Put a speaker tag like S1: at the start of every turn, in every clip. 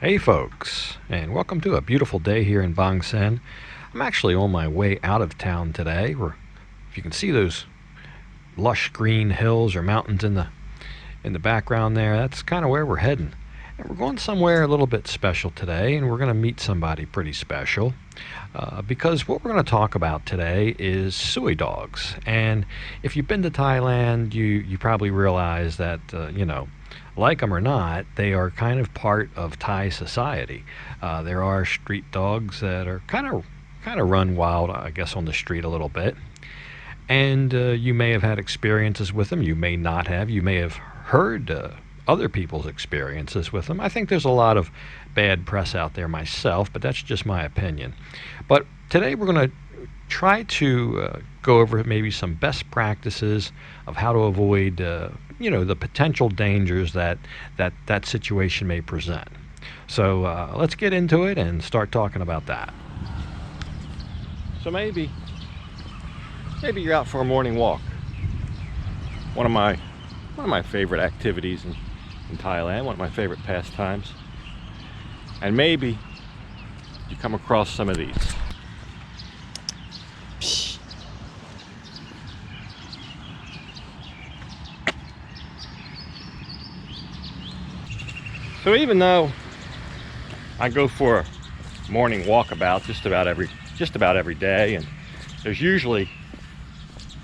S1: Hey folks, and welcome to a beautiful day here in Bang Sen. I'm actually on my way out of town today. If you can see those lush green hills or mountains in the background there, that's kind of where we're heading. And we're going somewhere a little bit special today, and we're going to meet somebody pretty special. Because what we're going to talk about today is soy dogs. And if you've been to Thailand, you probably realize that, like them or not, they are kind of part of Thai society. There are street dogs that are kind of run wild, I guess, on the street a little bit. And you may have had experiences with them. You may not have. You may have heard other people's experiences with them. I think there's a lot of bad press out there myself, but that's just my opinion. But today we're going to try to go over maybe some best practices of how to avoid, the potential dangers that situation may present. So let's get into it and start talking about that. So maybe you're out for a morning walk. One of my favorite activities in Thailand, one of my favorite pastimes. And maybe you come across some of these. So even though I go for a morning walkabout just about every day, and there's usually,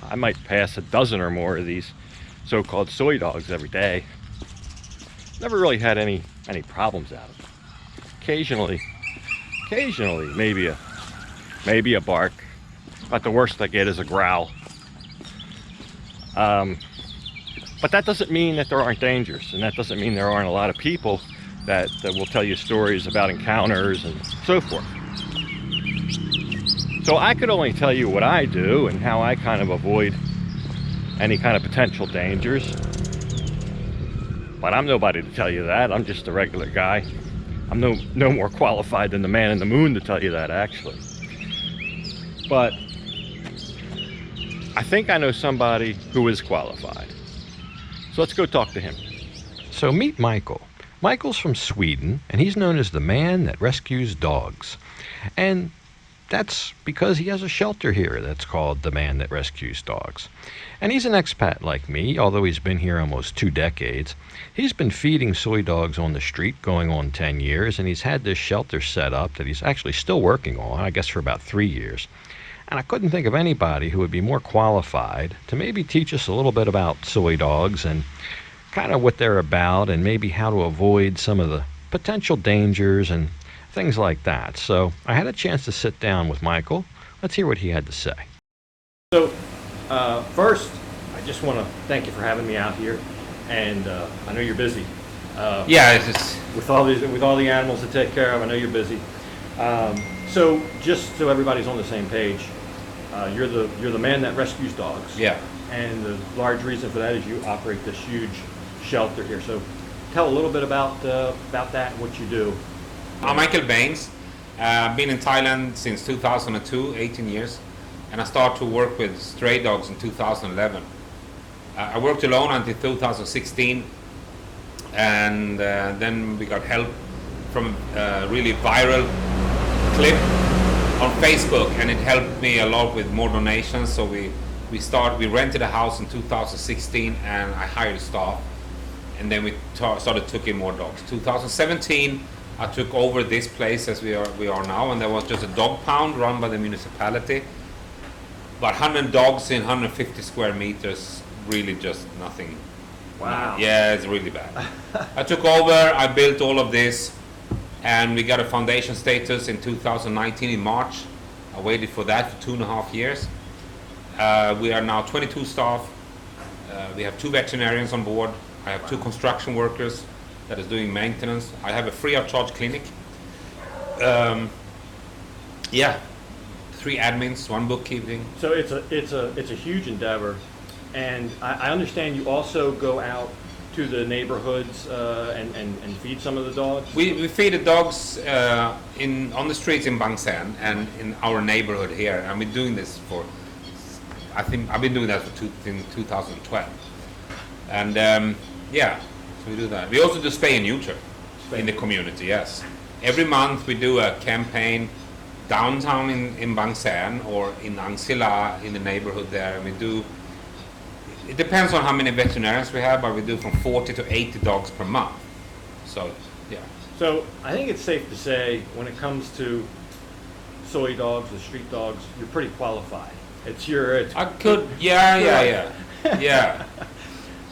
S1: I might pass a dozen or more of these so-called soy dogs every day, never really had any problems out of it. Occasionally maybe a bark, but the worst I get is a growl. But that doesn't mean that there aren't dangers, and that doesn't mean there aren't a lot of people that will tell you stories about encounters and so forth. So I could only tell you what I do and how I kind of avoid any kind of potential dangers. But I'm nobody to tell you that. I'm just a regular guy. I'm no more qualified than the man in the moon to tell you that, actually. But I think I know somebody who is qualified. So let's go talk to him. So meet Michael. Michael's from Sweden, and he's known as the man that rescues dogs. And that's because he has a shelter here that's called the Man That Rescues Dogs. And he's an expat like me, although he's been here almost 2 decades. He's been feeding soy dogs on the street going on 10 years, and he's had this shelter set up that he's actually still working on, I guess for about 3 years. And I couldn't think of anybody who would be more qualified to maybe teach us a little bit about soy dogs and kind of what they're about, and maybe how to avoid some of the potential dangers and things like that. So I had a chance to sit down with Michael. Let's hear what he had to say. So first, I just want to thank you for having me out here, and I know you're busy.
S2: Yeah, it's
S1: With all the animals to take care of, I know you're busy. So just so everybody's on the same page, you're the man that rescues dogs.
S2: yeah.
S1: And the large reason for that is you operate this huge shelter here. So tell a little bit about that, what you do.
S2: I'm Michael Baines. I've been in Thailand since 2002, 18 years, and I started to work with stray dogs in 2011. I worked alone until 2016, and then we got help from a really viral clip on Facebook, and it helped me a lot with more donations. So we rented a house in 2016, and I hired staff, and then we started taking more dogs. 2017, I took over this place as we are now, and there was just a dog pound run by the municipality. About 100 dogs in 150 square meters, really just nothing.
S1: Wow.
S2: Yeah, it's really bad. I took over, I built all of this, and we got a foundation status in 2019 in March. I waited for that for 2.5 years. We are now 22 staff. We have 2 veterinarians on board. I have 2 construction workers that is doing maintenance. I have a free of charge clinic. 3 admins, 1 bookkeeping.
S1: So it's a huge endeavor, and I understand you also go out to the neighborhoods and feed some of the dogs.
S2: We feed the dogs on the streets in Bang Sen and in our neighborhood here, and we're doing this for, I think I've been doing that in 2012, and so we do that. We also do spay and neuter. in the community, yes. Every month we do a campaign downtown in Bang Sen or in Ang Sila in the neighborhood there. And we do, it depends on how many veterinarians we have, but we do from 40 to 80 dogs per month. So, yeah.
S3: So I think it's safe to say when it comes to soy dogs or street dogs, you're pretty qualified.
S2: I could, yeah.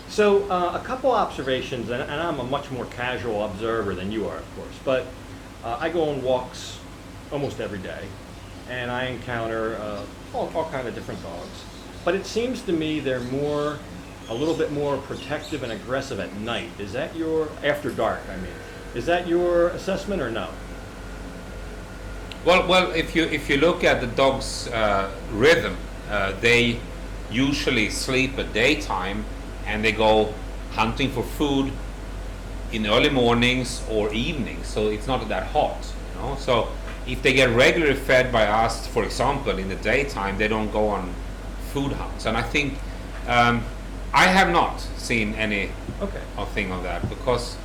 S3: So a couple observations, and I'm a much more casual observer than you are, of course, but I go on walks almost every day, and I encounter all kind of different dogs. But it seems to me they're a little bit more protective and aggressive at night. Is that after dark, I mean. Is that your assessment or no?
S2: Well, if you look at the dog's rhythm, they usually sleep at daytime, and they go hunting for food in early mornings or evenings. So it's not that hot, you know. So if they get regularly fed by us, for example, in the daytime, they don't go on food hunts. And I think I have not seen any thing of that because.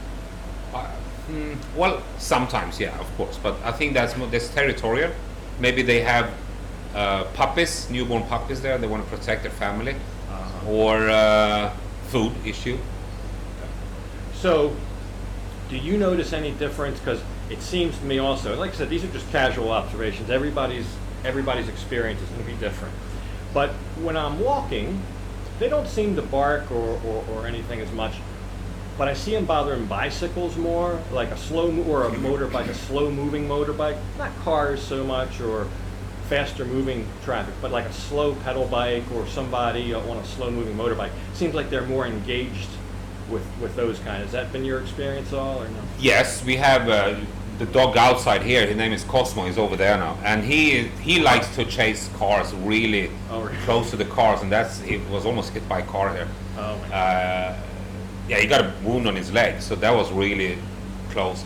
S2: Well, sometimes, yeah, of course, but I think that's territorial. Maybe they have puppies, newborn puppies there. They want to protect their family, or food issue.
S3: So, do you notice any difference? Because it seems to me also, like I said, these are just casual observations. Everybody's experience is going to be different. But when I'm walking, they don't seem to bark or anything as much. But I see them bothering bicycles more, like a motorbike, a slow-moving motorbike. Not cars so much or faster-moving traffic, but like a slow pedal bike or somebody on a slow-moving motorbike. Seems like they're more engaged with those kind. Has that been your experience at all, or no?
S2: Yes, we have the dog outside here. His name is Cosmo. He's over there now, and he likes to chase cars really close to the cars, and he was almost hit by a car here.
S3: Oh my God.
S2: Yeah, he got a wound on his leg, so that was really close.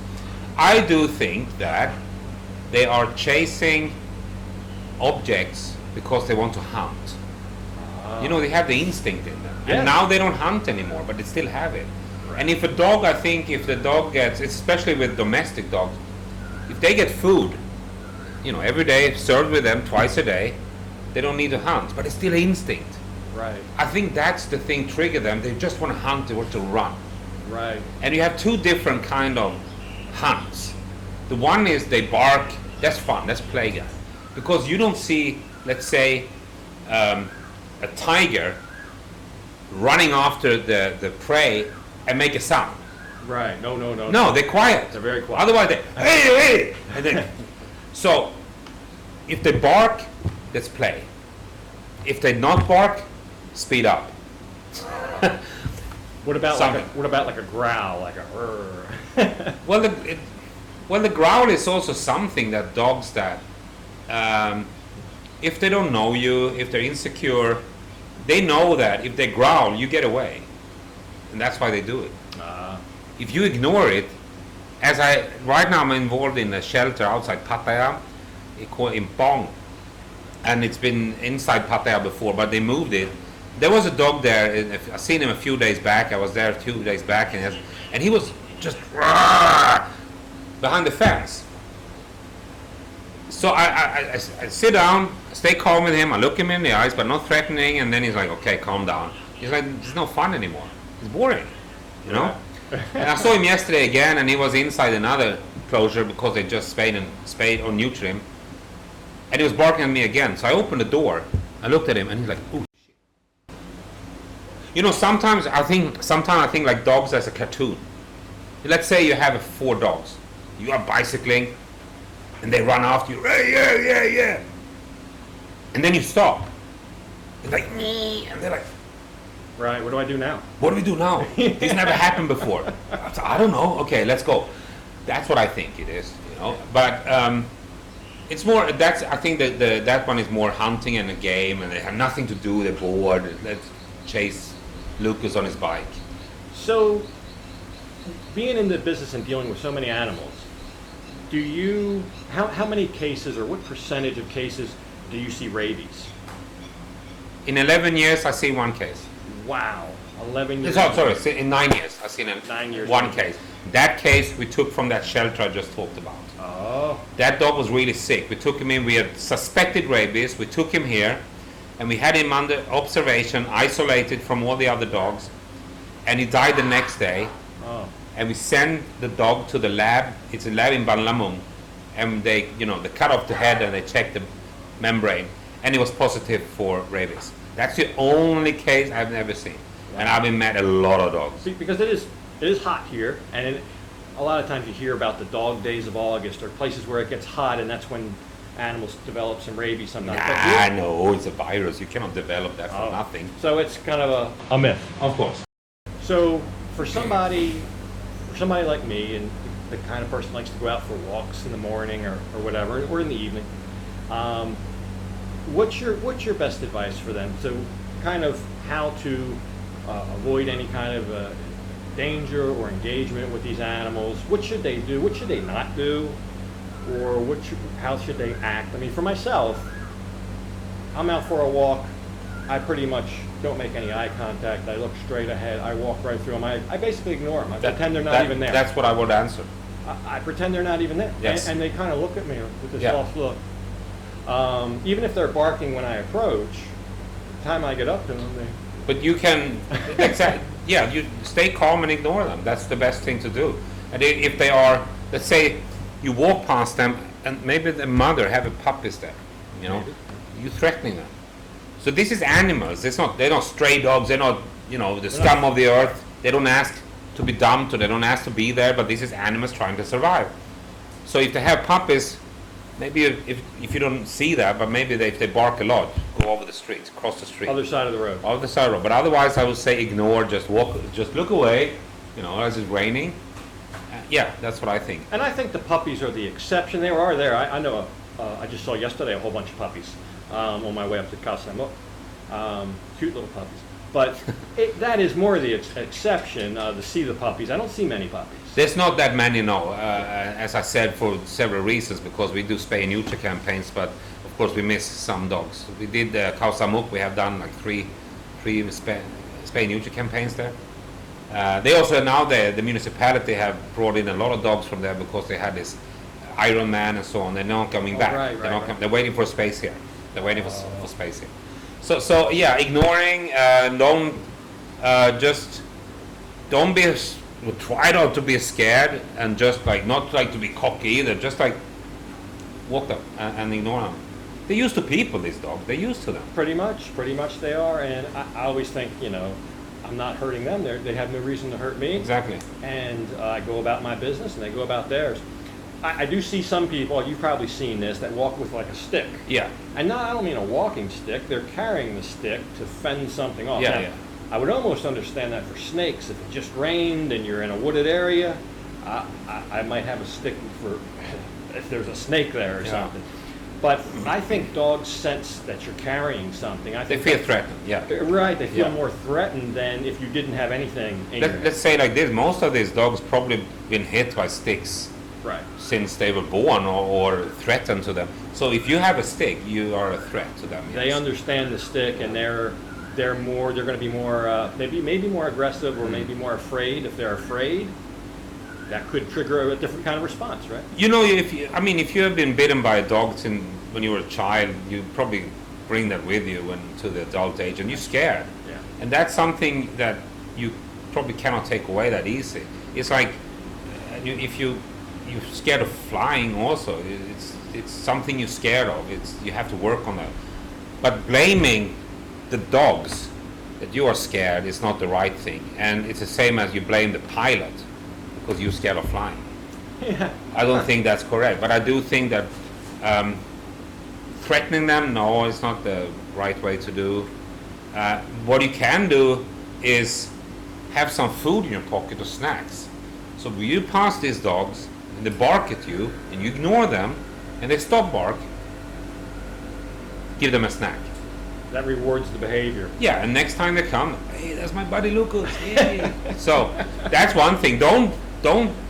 S2: I do think that they are chasing objects because they want to hunt. You know, they have the instinct in them.
S3: Yes.
S2: And now they don't hunt anymore, but they still have it.
S3: Right.
S2: And if the dog gets, especially with domestic dogs, if they get food, you know, every day, served with them twice a day, they don't need to hunt, but it's still instinct.
S3: Right.
S2: I think that's the thing trigger them. They just want to hunt, they want to run.
S3: Right.
S2: And you have two different kind of hunts. The one is they bark, that's fun, that's playground. Because you don't see, let's say, a tiger running after the prey and make a sound.
S3: Right. No.
S2: No, they're quiet.
S3: They're very quiet.
S2: Otherwise they, hey! And then, so, if they bark, that's play. If they not bark, speed up.
S3: What about like a growl, like a
S2: Well, the growl is also something that dogs that, if they don't know you, if they're insecure, they know that if they growl, you get away, and that's why they do it. If you ignore it, right now I'm involved in a shelter outside Pattaya, called Impong, and it's been inside Pattaya before, but they moved it. There was a dog there. I seen him a few days back. I was there 2 days back, and he was just behind the fence. So I sit down, stay calm with him. I look him in the eyes, but not threatening. And then he's like, "Okay, calm down." He's like, "It's no fun anymore. It's boring, you know." And I saw him yesterday again, and he was inside another closure because they just spayed or neutered him, and he was barking at me again. So I opened the door. I looked at him, and he's like, "Ooh." You know, sometimes I think like dogs as a cartoon. Let's say you have 4 dogs. You are bicycling, and they run after you. Hey, yeah. And then you stop. It's like, me, and they're like,
S3: right. What do I do now?
S2: what do we do now? This never happened before. I don't know. Okay, let's go. That's what I think it is. You know, but it's more. I think that one is more hunting and a game, and they have nothing to do. They're bored. Let's chase Lucas on his bike.
S3: So, being in the business and dealing with so many animals, how many cases or what percentage of cases do you see rabies?
S2: In 11 years, I see 1 case.
S3: Wow, 11 years.
S2: Sorry, in 9 years, I've seen
S3: 9 years.
S2: one case. That case we took from that shelter I just talked about.
S3: Oh.
S2: That dog was really sick. We took him in. We had suspected rabies. We took him here, and we had him under observation, isolated from all the other dogs, and he died the next day.
S3: Oh.
S2: And we sent the dog to the lab. It's a lab in Ban Lamung, and they cut off the head and they checked the membrane, and it was positive for rabies. That's the only case I've never seen, and I've met a lot of dogs.
S3: See, because it is hot here, and a lot of times you hear about the dog days of August or places where it gets hot, and that's when animals develop some rabies sometimes.
S2: Nah, no, it's a virus. You cannot develop that from nothing.
S3: So it's kind of a myth.
S2: Of course.
S3: So for somebody like me, and the kind of person who likes to go out for walks in the morning or whatever, or in the evening, what's your best advice for them? So kind of how to avoid any kind of danger or engagement with these animals. What should they do? What should they not do? Or how should they act? I mean, for myself, I'm out for a walk. I pretty much don't make any eye contact. I look straight ahead. I walk right through them. I basically ignore them. I pretend they're not even there.
S2: That's what I would answer.
S3: I pretend they're not even there.
S2: Yes.
S3: And they kind of look at me with this soft look. Even if they're barking when I approach, the time I get up to them,
S2: But you can, you stay calm and ignore them. That's the best thing to do. And if they are, let's say, you walk past them and maybe the mother have a puppies there, you're threatening them. So this is animals. They're not stray dogs. They're not, the scum of the earth. They don't ask to be dumped, or they don't ask to be there. But this is animals trying to survive. So if they have puppies, maybe if you don't see that, but maybe if they bark a lot, go over the street, cross the street.
S3: other side of the road.
S2: Other side of the road. But otherwise, I would say ignore. Just walk. Just look away. As it's raining. That's what I think.
S3: And I think the puppies are the exception. They are there. I know. I just saw yesterday a whole bunch of puppies on my way up to Casa. Cute little puppies. But that is more the exception to see the puppies. I don't see many puppies.
S2: There's not that many, no. As I said, for several reasons, because we do spay and neuter campaigns, but of course we miss some dogs. We did Khao Samuk. We have done like three spay and neuter campaigns there. They also now the municipality have brought in a lot of dogs from there because they had this Iron Man and so on. They're not coming back.
S3: Right.
S2: They're waiting for space here. They're waiting for space here. So ignoring. Don't be. Try not to be scared, and just not to be cocky either. Just walk them and ignore them. They're used to people. These dogs. They're used to them.
S3: Pretty much they are. And I always think, I'm not hurting them. They have no reason to hurt me.
S2: Exactly.
S3: And I go about my business, and they go about theirs. I do see some people, you've probably seen this, that walk with like a stick.
S2: Yeah.
S3: And I don't mean a walking stick. They're carrying the stick to fend something off.
S2: Yeah,
S3: now, I would almost understand that for snakes. If it just rained and you're in a wooded area, I might have a stick for if there's a snake there or something. But I think dogs sense that you're carrying something. I think
S2: they feel threatened. Yeah.
S3: Right. They feel more threatened than if you didn't have anything in your hand.
S2: Let's say like this: most of these dogs probably been hit by sticks.
S3: Right.
S2: Since they were born or threatened to them. So if you have a stick, you are a threat to them. Yes.
S3: They understand the stick, and they're going to be more maybe more aggressive, or maybe more afraid. If they're afraid, that could trigger a different kind of response, right?
S2: If you have been bitten by a dog when you were a child, you probably bring that with you to the adult age, and you're scared.
S3: Yeah.
S2: And that's something that you probably cannot take away that easy. It's like if you're scared of flying also. It's something you're scared of. You have to work on that. But blaming the dogs that you are scared is not the right thing. And it's the same as you blame the pilot because you're scared of flying.
S3: Yeah.
S2: I don't think that's correct. But I do think that threatening them, no, it's not the right way to do. What you can do is have some food in your pocket or snacks. So when you pass these dogs, and they bark at you, and you ignore them, and they stop bark, give them a snack.
S3: That rewards the behavior.
S2: Yeah, and next time they come, hey, that's my buddy Lucas. Hey. So that's one thing. Don't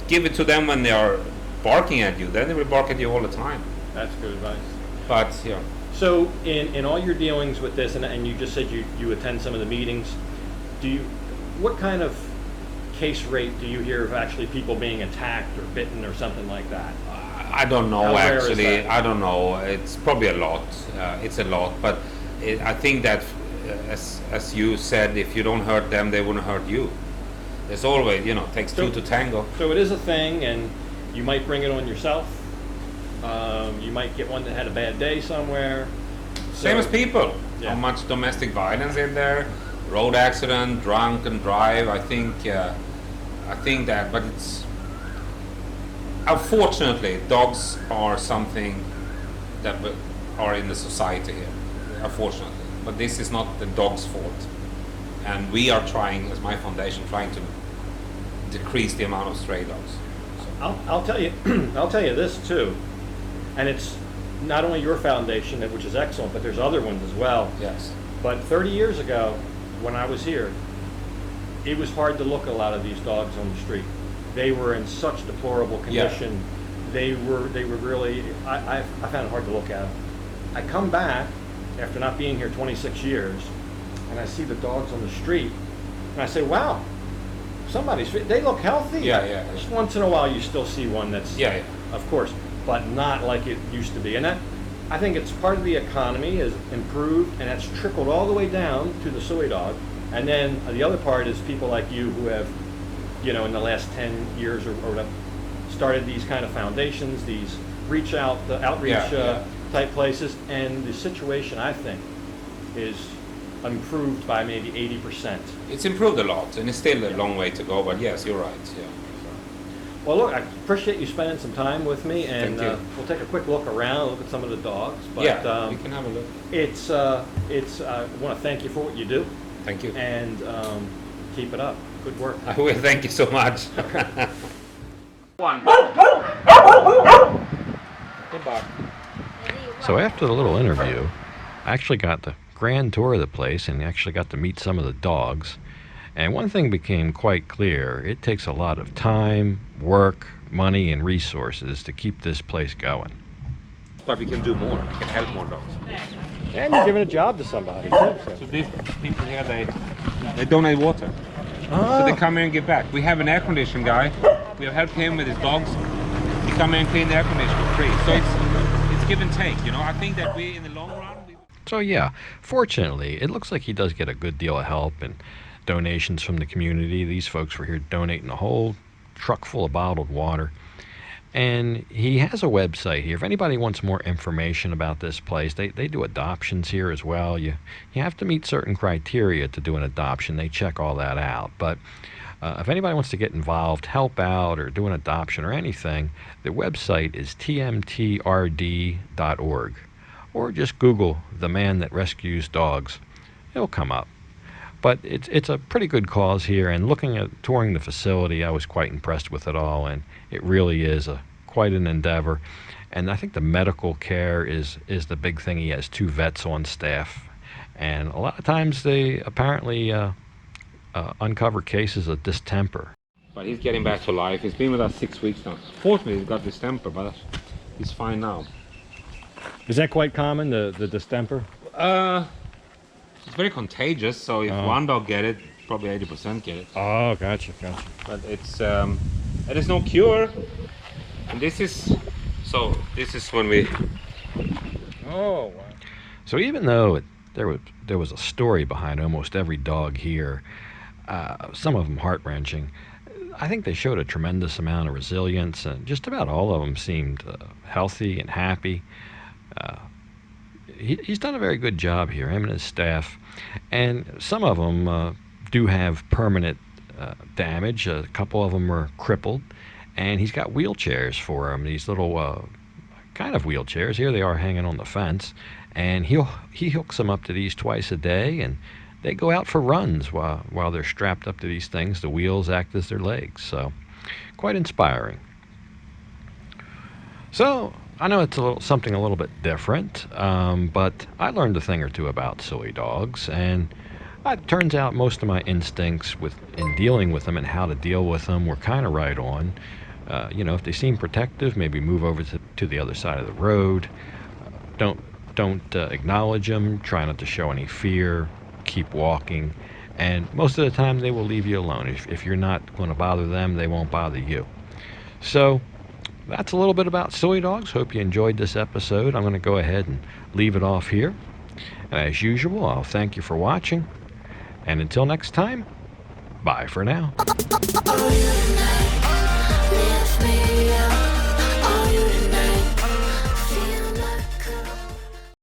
S2: give it to them when they are barking at you. Then they will bark at you all the time.
S3: That's good advice.
S2: But yeah.
S3: So in all your dealings with this, and you just said you attend some of the meetings, what kind of case rate do you hear of actually people being attacked or bitten or something like that?
S2: I don't know
S3: How rare is
S2: actually.
S3: that?
S2: I don't know. It's probably a lot. It's a lot, but I think that as you said, if you don't hurt them, they wouldn't hurt you. There's always, it takes two to tango.
S3: So it is a thing, and you might bring it on yourself. You might get one that had a bad day somewhere.
S2: Same as people.
S3: Yeah.
S2: How much domestic violence in there, road accident, drunk and drive. I think that, but it's unfortunately dogs are something that are in the society here. Unfortunately, but this is not the dog's fault, and we are trying, as my foundation, trying to decrease the amount of stray dogs.
S3: I'll tell you, I'll tell you this too, and it's not only your foundation, which is excellent, but there's other ones as well.
S2: Yes.
S3: But 30 years ago, when I was here, it was hard to look at a lot of these dogs on the street. They were in such deplorable condition.
S2: Yeah.
S3: They were really. I found it hard to look at them. I come back after not being here 26 years, and I see the dogs on the street, and I say, "Wow, they look healthy."
S2: Yeah.
S3: Just once in a while, you still see one that's,
S2: Yeah.
S3: of course, but not like it used to be. And that, I think it's part of the economy has improved, and that's trickled all the way down to the soy dog. And then the other part is people like you who have, in the last 10 years or whatever, started these kind of foundations, these outreach type places. And the situation, I think, is improved by maybe 80%.
S2: It's improved a lot, and it's still a long way to go. But yes, you're right. Yeah.
S3: Well, look, I appreciate you spending some time with me, and
S2: Thank you.
S3: we'll take a quick look around, look at some of the dogs. But
S2: Yeah, we can have a look.
S3: I want to thank you for what you do,
S2: Thank you.
S3: and keep it up. Good work.
S2: I will. Thank you so much. One. Goodbye.
S1: So after the little interview, I actually got the grand tour of the place and actually got to meet some of the dogs. And one thing became quite clear: it takes a lot of time, work, money, and resources to keep this place going.
S2: But we can do more. We can help more dogs.
S3: And you're giving a job to somebody, too.
S2: So these people here, they donate water. So they come here and give back. We have an air conditioning guy. We have helped him with his dogs. He come here and clean the air conditioner for free. So it's give and take. I think that we, in the long run.
S1: So yeah, fortunately, it looks like he does get a good deal of help and donations from the community. These folks were here donating a whole truck full of bottled water. And he has a website here. If anybody wants more information about this place, they do adoptions here as well. You have to meet certain criteria to do an adoption. They check all that out. But if anybody wants to get involved, help out, or do an adoption or anything, the website is TMTRD.org. Or just Google "the man that rescues dogs." It'll come up. But it's a pretty good cause here, and touring the facility, I was quite impressed with it all, and it really is quite an endeavor. And I think the medical care is the big thing. He has 2 vets on staff, and a lot of times they apparently uncover cases of distemper.
S2: But he's getting back to life. He's been with us 6 weeks now. Fortunately, he's got distemper, but he's fine now.
S3: Is that quite common, the distemper?
S2: It's very contagious, so if one dog get it, probably 80% get it.
S3: Oh, gotcha.
S2: But it's there's no cure. And this is when we.
S3: Oh, wow.
S1: So even though there was a story behind almost every dog here, some of them heart-wrenching, I think they showed a tremendous amount of resilience, and just about all of them seemed healthy and happy. He's done a very good job here, him and his staff. And some of them do have permanent damage. A couple of them are crippled. And he's got wheelchairs for them, these little kind of wheelchairs. Here they are hanging on the fence. And he hooks them up to these twice a day, and they go out for runs while they're strapped up to these things. The wheels act as their legs. So quite inspiring. So I know it's something a little bit different, but I learned a thing or two about soy dogs, and it turns out most of my instincts in dealing with them and how to deal with them were kind of right on. If they seem protective, maybe move over to the other side of the road. Don't acknowledge them. Try not to show any fear. Keep walking, And most of the time, they will leave you alone. If you're not going to bother them, they won't bother you. So that's a little bit about soy dogs. Hope you enjoyed this episode. I'm going to go ahead and leave it off here. And as usual, I'll thank you for watching. And until next time, bye for now.
S4: Oh, you and I lift me up.